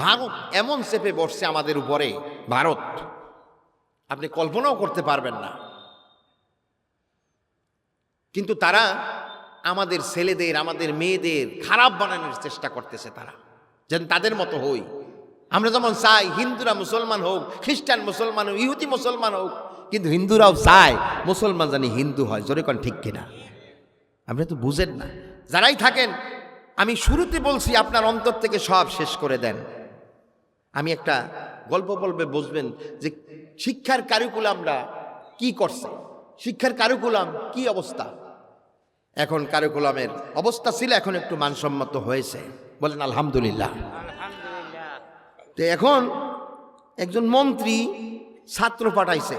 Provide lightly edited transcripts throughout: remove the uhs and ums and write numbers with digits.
ভারত এমন চেপে বসছে আমাদের উপরে, ভারত আপনি কল্পনাও করতে পারবেন না। কিন্তু তারা আমাদের ছেলেদের, আমাদের মেয়েদের খারাপ বানানোর চেষ্টা করতেছে, তারা যেন তাদের মতো হই। আমরা যেমন চাই হিন্দুরা মুসলমান হোক, খ্রিস্টান মুসলমান হোক, ইহুদি মুসলমান হোক, কিন্তু হিন্দুরাও চায় মুসলমান জানি হিন্দু হয়। জোরে কোন ঠিক কিনা? আপনি তো বুঝেন না। যারাই থাকেন, আমি শুরুতে বলছি আপনার অন্তর থেকে সব শেষ করে দেন। আমি একটা গল্প বলবে, বুঝবেন যে শিক্ষার কারিকুলামরা কি করছে, শিক্ষার কারিকুলাম কি অবস্থা। এখন কারিকুলামের অবস্থা ছিল, এখন একটু মানসম্মত হয়েছে, বলেন আলহামদুলিল্লাহ। তো এখন একজন মন্ত্রী ছাত্র পাঠাইছে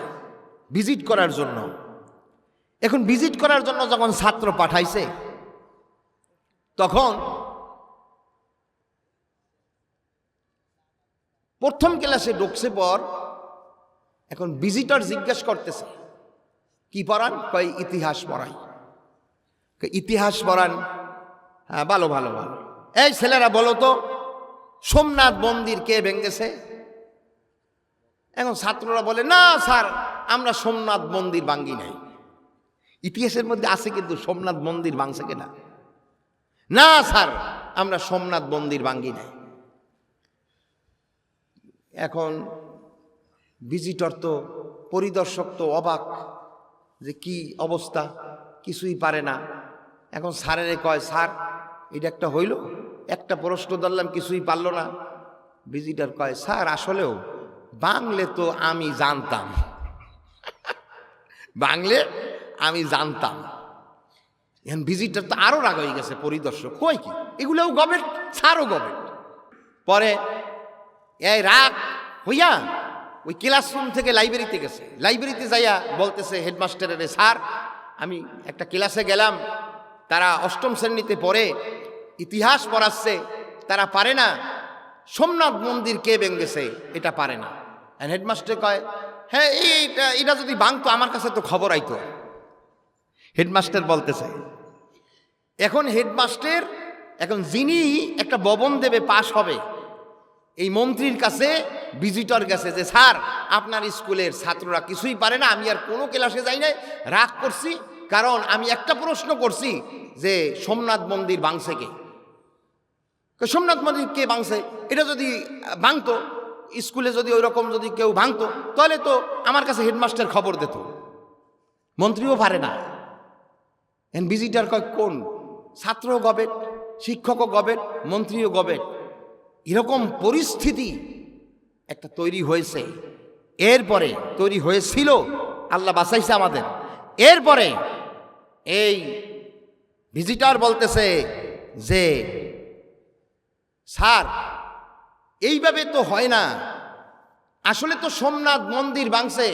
ভিজিট করার জন্য। এখন ভিজিট করার জন্য যখন ছাত্র পাঠাইছে, তখন প্রথম ক্লাসে ঢুকছে পর এখন ভিজিটর জিজ্ঞেস করতেছে কি পড়ান? কয় ইতিহাস পড়াই। ইতিহাস পড়ান? হ্যাঁ, ভালো ভালো ভালো। এই ছেলেরা বলো তো, সোমনাথ মন্দির কে ভেঙেছে? এখন ছাত্ররা বলে, না স্যার, আমরা সোমনাথ মন্দির ভাঙ্গি নাই। ইতিহাসের মধ্যে আছে কিন্তু সোমনাথ মন্দির ভাঙছে কিনা? না স্যার, আমরা সোমনাথ মন্দির ভাঙ্গি নাই। এখন ভিজিটর তো, পরিদর্শক তো অবাক যে কি অবস্থা, কিছুই পারে না। এখন স্যারেরে কয়, স্যার এটা একটা হইল, একটা প্রশ্ন ধরলাম কিছুই পারল না। ভিজিটর কয়, স্যার আসলেও বাংলে তো আমি জানতাম, বাংলে আমি জানতাম। এখন ভিজিটর তো আরো রাগ হয়ে গেছে, পরিদর্শক কই কি এগুলোও গভর্নমেন্ট, স্যারও গভর্নমেন্ট। পরে এই রাগ হইয়া ওই ক্লাসরুম থেকে লাইব্রেরিতে গেছে। লাইব্রেরিতে যাইয়া বলতেছে হেডমাস্টারের, স্যার আমি একটা ক্লাসে গেলাম, তারা অষ্টম শ্রেণীতে পড়ে, ইতিহাস পড়াচ্ছে, তারা পারে না সোমনাথ মন্দির কে ভেঙেছে এটা পারে না। হেডমাস্টার কয়, হ্যাঁ এটা যদি ভাঙতো আমার কাছে তো খবর আইতো। হেডমাস্টার বলতেছে, এখন হেডমাস্টার, এখন যিনি একটা ভবন দেবে, পাশ হবে, এই মন্ত্রীর কাছে ভিজিটর গেছে যে স্যার আপনার স্কুলের ছাত্ররা কিছুই পারে না, আমি আর কোনো ক্লাসে যাই নাই, রাগ করছি, কারণ আমি একটা প্রশ্ন করছি যে সোমনাথ মন্দির ভাঙছে কে? সোমনাথ মন্দির কে ভাঙছে, এটা যদি ভাঙতো, স্কুলে যদি ওই রকম যদি কেউ ভাঙতো, তাহলে তো আমার কাছে হেডমাস্টার খবর দিত। মন্ত্রীও পারে না। এন ভিজিটর কয়, কোন? ছাত্রও গবেট, শিক্ষকও গবেট, মন্ত্রীও গবেট। এরকম পরিস্থিতি একটা তৈরি হয়েছে। এরপরে তৈরি হয়েছিল, আল্লাহ বাঁচাইছে আমাদের। এরপরে এই ভিজিটর বলতেছে যে স্যার এইভাবে তো হয় না, আসলে তো সোমনাথ মন্দির ভাঙছে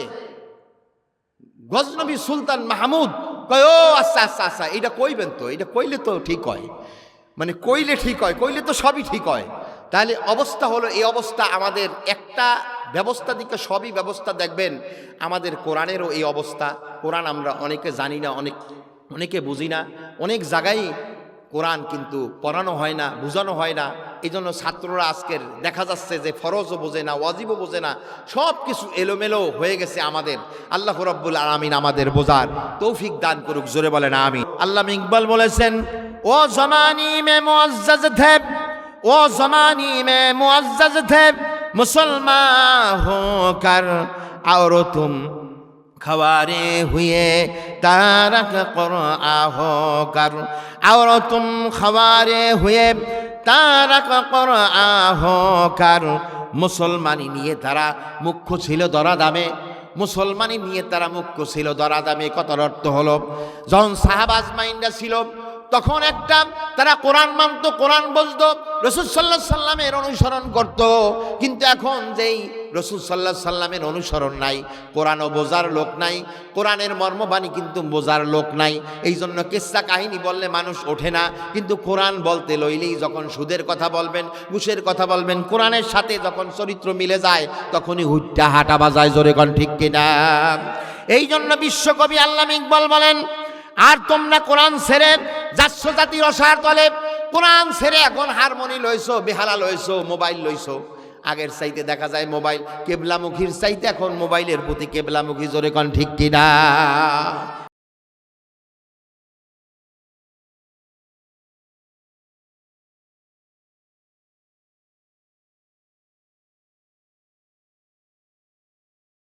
গজনবী সুলতান মাহমুদ। কয়, ও আচ্ছা আচ্ছা আচ্ছা, এটা কইবেন তো, এটা কইলে তো ঠিক হয়, মানে কইলে ঠিক হয়, কইলে তো সবই ঠিক হয়। তাহলে অবস্থা হলো এই অবস্থা। আমাদের একটা ব্যবস্থা দিকে সবই ব্যবস্থা দেখবেন, আমাদের কোরআনেরও এই অবস্থা। কোরআন আমরা অনেকে জানি না, অনেকে বুঝি না, অনেক জায়গায় কোরআন কিন্তু পড়ানো হয় না, বোঝানো হয় না। এই জন্য ছাত্ররা আজকের দেখা যাচ্ছে যে ফরজও বোঝে না, ওয়াজিবও বোঝে না, সব কিছু এলোমেলো হয়ে গেছে আমাদের। আল্লাহ রাব্বুল আলামিন আমাদের বোঝার তৌফিক দান করুক, জোরে বলেন আমিন। আল্লামা ইকবাল বলেছেন, ও জমানি মে মুআজ্জাজ থে, ও জমানি মে মুআজ্জাজ থে, মুসলমান হোকর और तुम खवारे हुए तारक क़ुरआन होकर, और तुम खवारे हुए तारक क़ुरआन होकर। মুসলমানি নিয়ে তারা মুখ্য ছিল দরাদামে, মুসলমানি নিয়ে তারা মুখ্য ছিল দরাদামে। কথার অর্থ হলো, যখন সাহাবা আজমাইনরা ছিল তখন একটা তারা কোরআন মানত, কোরআন বুঝতো, রাসূল সাল্লাল্লাহু আলাইহি সাল্লামের অনুসরণ করত। কিন্তু এখন যেই রাসূল সাল্লাল্লাহু আলাইহি সাল্লামের অনুসরণ নাই, কোরআনও বোঝার লোক নাই, কোরআনের মর্মবাণী কিন্তু বোঝার লোক নাই, এই জন্য কিসসা কাহিনী বললে মানুষ ওঠে না। কিন্তু কোরআন বলতে লইলেই যখন সুদের কথা বলবেন, ঘুষের কথা বলবেন, কোরআনের সাথে যখন চরিত্র মিলে যায় তখনই হুট্টা হাঁটা বাজায়, জোরে কোন ঠিক কিনা? এই জন্য বিশ্বকবি আল্লামা ইকবাল বলেন, আর তোমরা কোরআন ছেড়ে যাচ্ছ জাতির রসার তলে, কোরআন ছেড়ে এখন হারমোনি লইছো, বেহালা লইছো, মোবাইল লইছো, আগের চাইতে দেখা যায় মোবাইল কেবলামুখীর চাইতে এখন মোবাইলের প্রতি কেবলামুখী, জোরে কোন ঠিক কিনা?